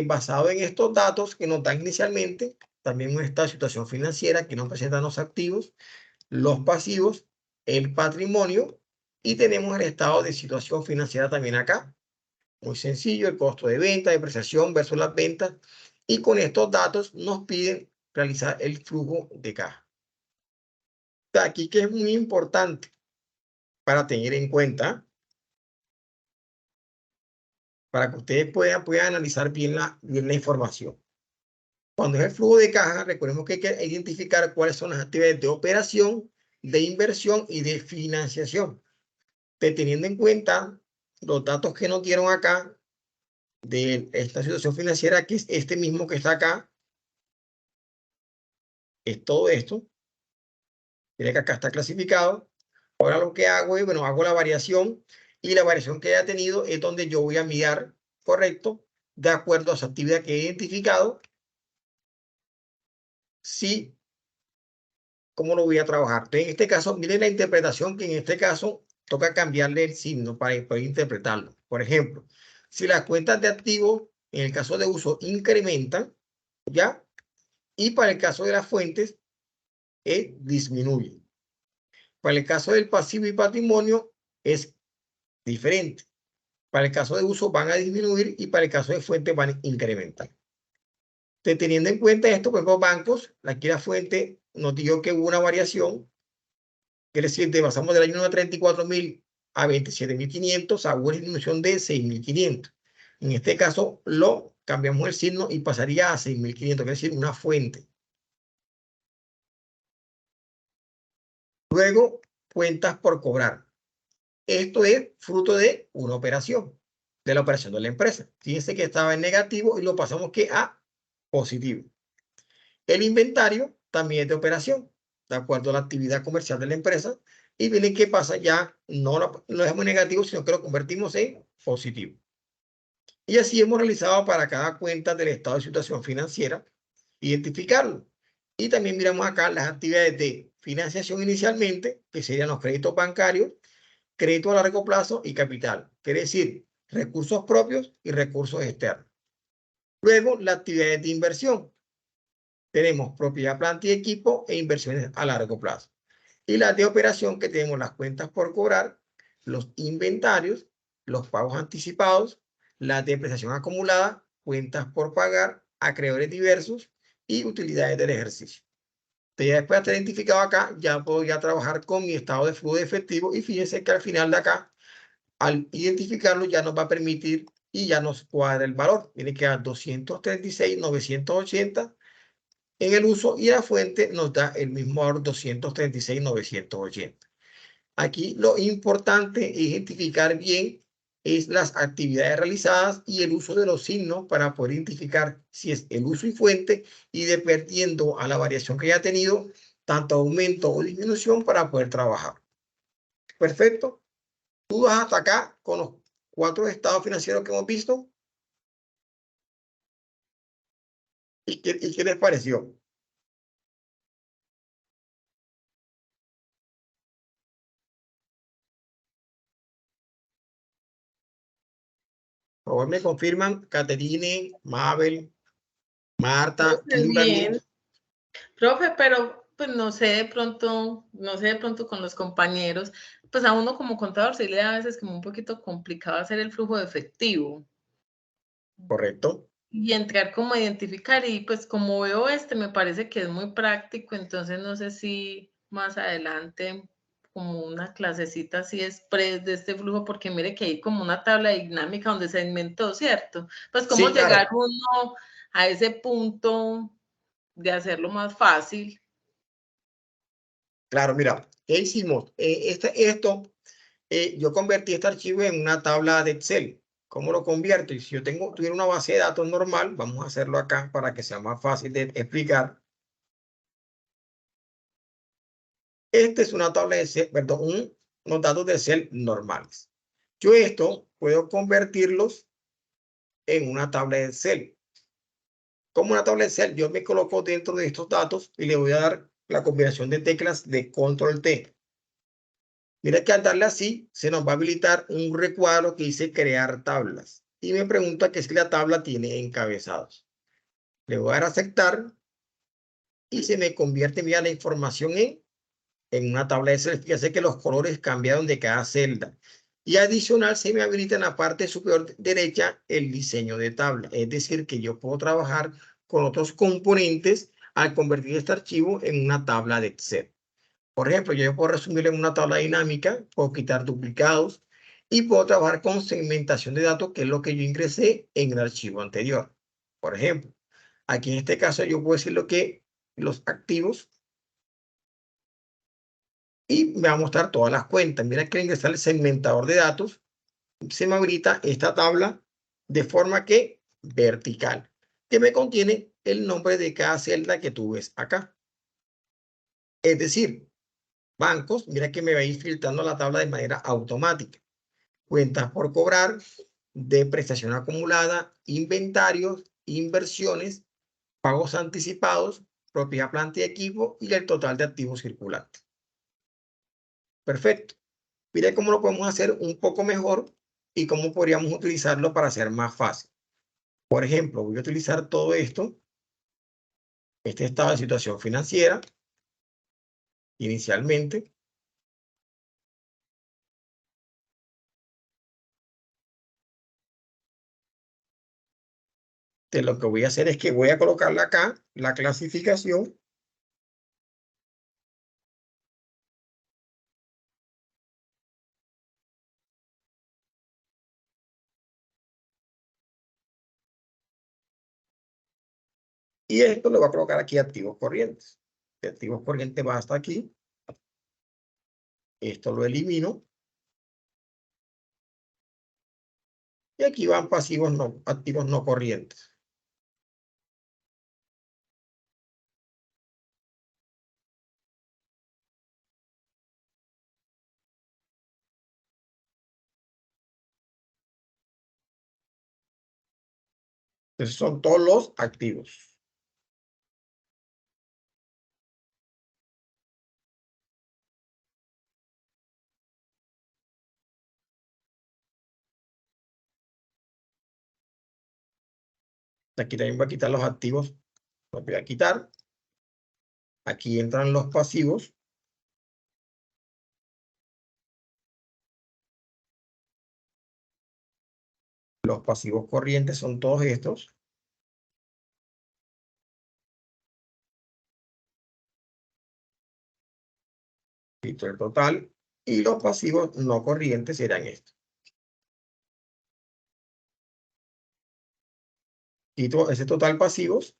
Basado en estos datos que nos dan inicialmente, también un estado de situación financiera que nos presentan los activos, los pasivos, el patrimonio y tenemos el estado de situación financiera también acá. Muy sencillo, el costo de venta, depreciación versus las ventas y con estos datos nos piden realizar el flujo de caja. Aquí que es muy importante para tener en cuenta, para que ustedes puedan analizar bien la información. Cuando es el flujo de caja, recordemos que hay que identificar cuáles son las actividades de operación, de inversión y de financiación. Teniendo en cuenta los datos que nos dieron acá de esta situación financiera, que es este mismo que está acá, es todo esto. Mira que acá está clasificado. Ahora lo que hago es, bueno, hago la variación y la variación que haya tenido es donde yo voy a mirar, correcto, de acuerdo a esa actividad que he identificado, sí, cómo lo voy a trabajar. Entonces, en este caso, miren la interpretación que en este caso toca cambiarle el signo para poder interpretarlo. Por ejemplo, si las cuentas de activos, en el caso de uso, incrementan, ¿ya? Y para el caso de las fuentes, disminuyen. Para el caso del pasivo y patrimonio, es diferente. Para el caso de uso van a disminuir y para el caso de fuente van a incrementar. Entonces, teniendo en cuenta esto, pues los bancos, aquí la fuente nos dijo que hubo una variación, quiere decir, pasamos del año 34.000 a 27.500, a una disminución de 6.500. En este caso, lo cambiamos el signo y pasaría a 6.500, quiere decir, una fuente. Luego, cuentas por cobrar. Esto es fruto de una operación, de la operación de la empresa. Fíjense que estaba en negativo y lo pasamos que a positivo. El inventario también es de operación, de acuerdo a la actividad comercial de la empresa. Y miren qué pasa, ya no lo dejamos en negativo, sino que lo convertimos en positivo. Y así hemos realizado para cada cuenta del estado de situación financiera, identificarlo. Y también miramos acá las actividades de financiación inicialmente, que serían los créditos bancarios, crédito a largo plazo y capital. Quiere decir, recursos propios y recursos externos. Luego, las actividades de inversión. Tenemos propiedad, planta y equipo e inversiones a largo plazo. Y las de operación que tenemos las cuentas por cobrar, los inventarios, los pagos anticipados, la depreciación acumulada, cuentas por pagar, acreedores diversos y utilidades del ejercicio. Entonces, ya después de estar identificado acá, ya puedo trabajar con mi estado de flujo de efectivo y fíjense que al final de acá, al identificarlo ya nos va a permitir y ya nos cuadra el valor. Tiene que dar 236.980 en el uso y la fuente nos da el mismo valor 236.980. Aquí lo importante es identificar bien es las actividades realizadas y el uso de los signos para poder identificar si es el uso y fuente y dependiendo a la variación que haya tenido, tanto aumento o disminución para poder trabajar. Perfecto. Tú vas hasta acá con los 4 estados financieros que hemos visto. ¿Y qué les pareció? Por favor, me confirman, Caterine, Mabel, Marta, Kimberly. Bien. Profe, pero pues no sé de pronto con los compañeros, pues a uno como contador sí le da a veces como un poquito complicado hacer el flujo de efectivo. Correcto. Y entrar como a identificar y pues como veo me parece que es muy práctico, entonces no sé si más adelante como una clasecita así express de este flujo, porque mire que hay como una tabla dinámica donde se inventó, ¿cierto? Pues cómo Sí, claro. llegar uno a ese punto de hacerlo más fácil. Claro, mira, ¿qué hicimos? Yo convertí este archivo en una tabla de Excel. ¿Cómo lo convierto? Y si yo tuviera una base de datos normal, vamos a hacerlo acá para que sea más fácil de explicar. Esta es una tabla de Excel, perdón, unos datos de Excel normales. Yo esto puedo convertirlos en una tabla de Excel. Como una tabla de Excel, yo me coloco dentro de estos datos y le voy a dar la combinación de teclas de Control T. Mira que al darle así, se nos va a habilitar un recuadro que dice crear tablas. Y me pregunta que si la tabla tiene encabezados. Le voy a dar a aceptar y se me convierte, mira, la información en una tabla de Excel. Fíjate que los colores cambiaron de cada celda. Y adicional se me habilita en la parte superior derecha el diseño de tabla. Es decir, que yo puedo trabajar con otros componentes al convertir este archivo en una tabla de Excel. Por ejemplo, yo puedo resumirlo en una tabla dinámica, puedo quitar duplicados y puedo trabajar con segmentación de datos, que es lo que yo ingresé en el archivo anterior. Por ejemplo, aquí en este caso yo puedo decir lo que los activos y me va a mostrar todas las cuentas. Mira que al ingresar el segmentador de datos, se me habilita esta tabla de forma que vertical, que me contiene el nombre de cada celda que tú ves acá. Es decir, bancos, mira que me va a ir filtrando la tabla de manera automática. Cuentas por cobrar, de prestación acumulada, inventarios, inversiones, pagos anticipados, propiedad, planta y equipo y el total de activos circulantes. Perfecto. Mire cómo lo podemos hacer un poco mejor y cómo podríamos utilizarlo para hacer más fácil. Por ejemplo, voy a utilizar todo esto. Este estado de situación financiera, inicialmente. Entonces, lo que voy a hacer es que voy a colocarle acá la clasificación. Y esto lo voy a colocar aquí activos corrientes. De activos corrientes va hasta aquí. Esto lo elimino. Y aquí van pasivos no, activos no corrientes. Entonces son todos los activos. Aquí también voy a quitar los activos. Los voy a quitar. Aquí entran los pasivos. Los pasivos corrientes son todos estos. Quito el total. Y los pasivos no corrientes serán estos. Quito ese total pasivos.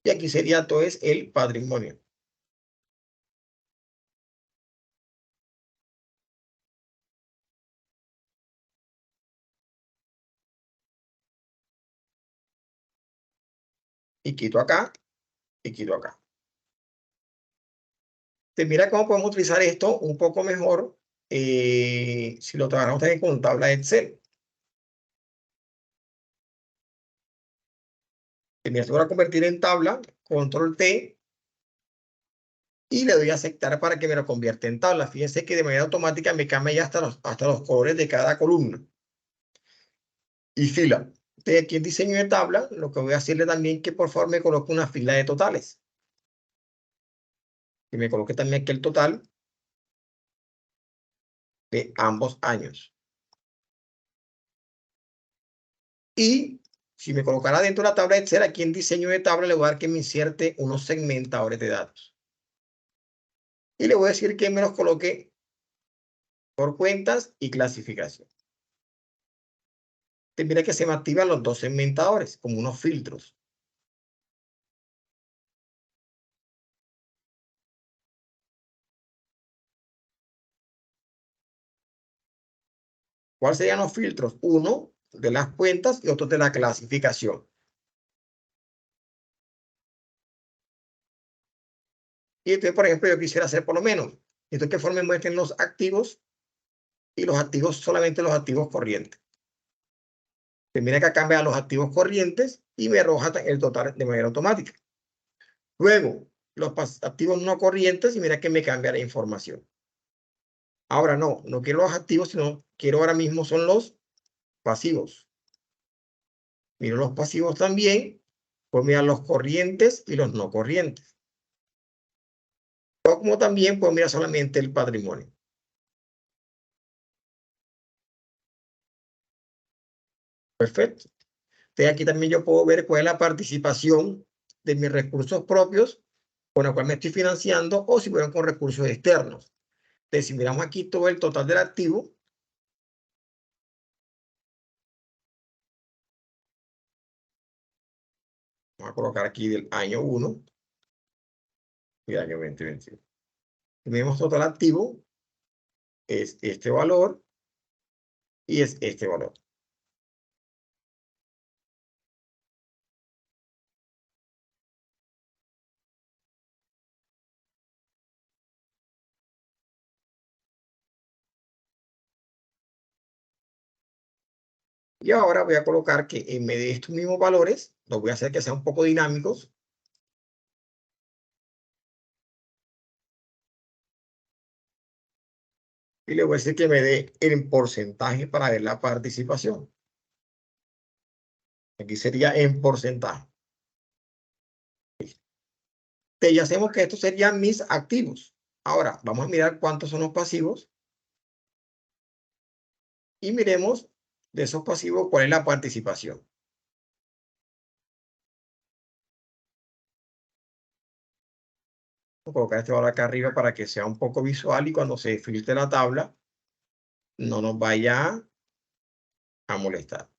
Y aquí sería todo es el patrimonio. Y quito acá. Y quito acá. Entonces, mira cómo podemos utilizar esto un poco mejor si lo trabajamos también con tabla de Excel. Me voy a convertir en tabla, control T, y le doy a aceptar para que me lo convierta en tabla. Fíjense que de manera automática me cambia ya hasta los colores de cada columna y fila. Entonces, aquí en diseño de tabla, lo que voy a hacerle también que por favor me coloque una fila de totales. Y me coloque también aquí el total de ambos años. Y si me colocara dentro de la tabla de Excel, aquí en diseño de tabla, le voy a dar que me inserte unos segmentadores de datos. Y le voy a decir que me los coloque por cuentas y clasificación. Entonces, mira que se me activan los dos segmentadores, como unos filtros. ¿Cuáles serían los filtros? Uno de las cuentas y otro de la clasificación. Y entonces, por ejemplo, yo quisiera hacer por lo menos. Entonces, que forme muestren los activos y los activos, solamente los activos corrientes. Entonces, mira que cambia a los activos corrientes y me arroja el total de manera automática. Luego, los activos no corrientes y mira que me cambia la información. Ahora no quiero los activos, sino quiero ahora mismo son los pasivos. Miro los pasivos también, pues mirar los corrientes y los no corrientes. O como también puedo mirar solamente el patrimonio. Perfecto. Entonces aquí también yo puedo ver cuál es la participación de mis recursos propios con la cual me estoy financiando o si fueron con recursos externos. Entonces si miramos aquí todo el total del activo, vamos a colocar aquí del año 1 y del año 2021. Tenemos total activo, es este valor y es este valor. Y ahora voy a colocar que en vez de estos mismos valores, los voy a hacer que sean un poco dinámicos. Y le voy a decir que me dé en porcentaje para ver la participación. Aquí sería en porcentaje. Entonces ya hacemos que estos serían mis activos. Ahora, vamos a mirar cuántos son los pasivos. Y miremos de esos pasivos cuál es la participación. Voy a colocar este valor acá arriba para que sea un poco visual y cuando se filtre la tabla no nos vaya a molestar.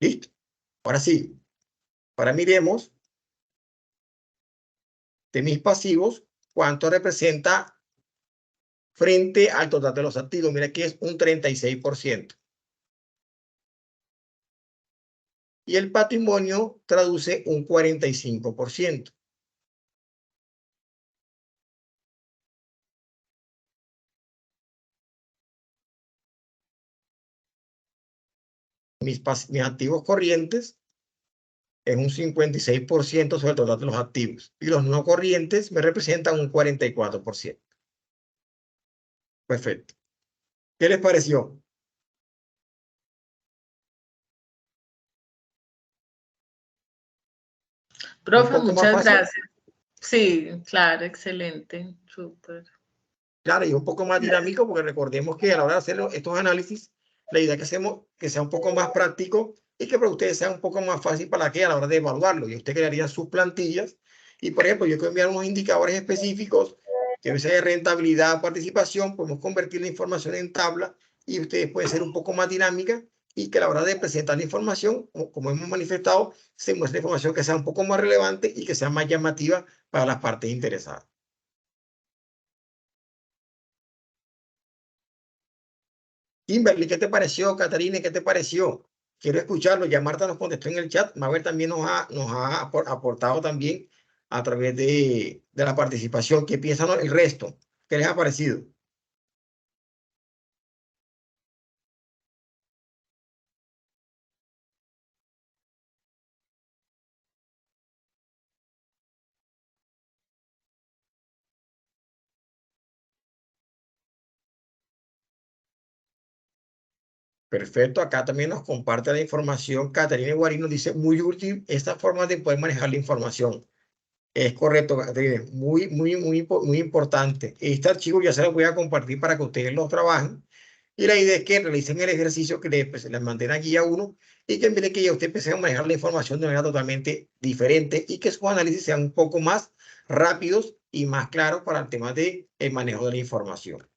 ¿Listo? Ahora sí, ahora miremos de mis pasivos cuánto representa frente al total de los activos. Mira que es un 36%. Y el patrimonio traduce un 45%. Mis activos corrientes es un 56% sobre el total de los activos. Y los no corrientes me representan un 44%. Perfecto. ¿Qué les pareció? Profe, ¿Un poco más muchas fácil? gracias. Sí, claro, excelente, súper. Claro, y un poco más dinámico, porque recordemos que a la hora de hacer estos análisis, la idea que hacemos que sea un poco más práctico y que para ustedes sea un poco más fácil para que a la hora de evaluarlo. Y usted crearía sus plantillas. Y, por ejemplo, yo quiero enviar unos indicadores específicos, que sea de rentabilidad, participación, podemos convertir la información en tabla y ustedes pueden ser un poco más dinámica y que a la hora de presentar la información, como hemos manifestado, se muestre información que sea un poco más relevante y que sea más llamativa para las partes interesadas. Kimberly, ¿qué te pareció? Catarina, ¿qué te pareció? Quiero escucharlo. Ya Marta nos contestó en el chat. Mabel también nos ha aportado también a través de la participación. ¿Qué piensan el resto? ¿Qué les ha parecido? Perfecto. Acá también nos comparte la información. Catarina Guarín nos dice, muy útil esta forma de poder manejar la información. Es correcto, Catarina. Muy importante. Este archivo ya se lo voy a compartir para que ustedes lo trabajen. Y la idea es que realicen el ejercicio que les mantenga guía 1 y que en vez de que ya usted empiece a manejar la información de manera totalmente diferente y que sus análisis sean un poco más rápidos y más claros para el tema del manejo de la información.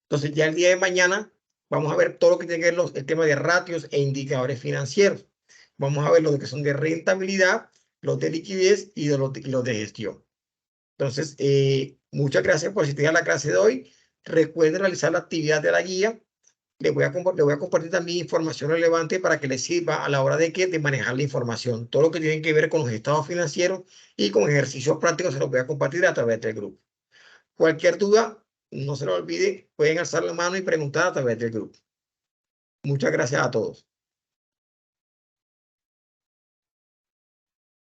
Entonces ya el día de mañana vamos a ver todo lo que tiene que ver el tema de ratios e indicadores financieros. Vamos a ver los que son de rentabilidad, los de liquidez y los de gestión. Entonces, muchas gracias por asistir a la clase de hoy. Recuerden realizar la actividad de la guía. Le voy a compartir también información relevante para que les sirva a la hora de manejar la información. Todo lo que tiene que ver con los estados financieros y con ejercicios prácticos se los voy a compartir a través del grupo. Cualquier duda, no se lo olvide, pueden alzar la mano y preguntar a través del grupo. Muchas gracias a todos.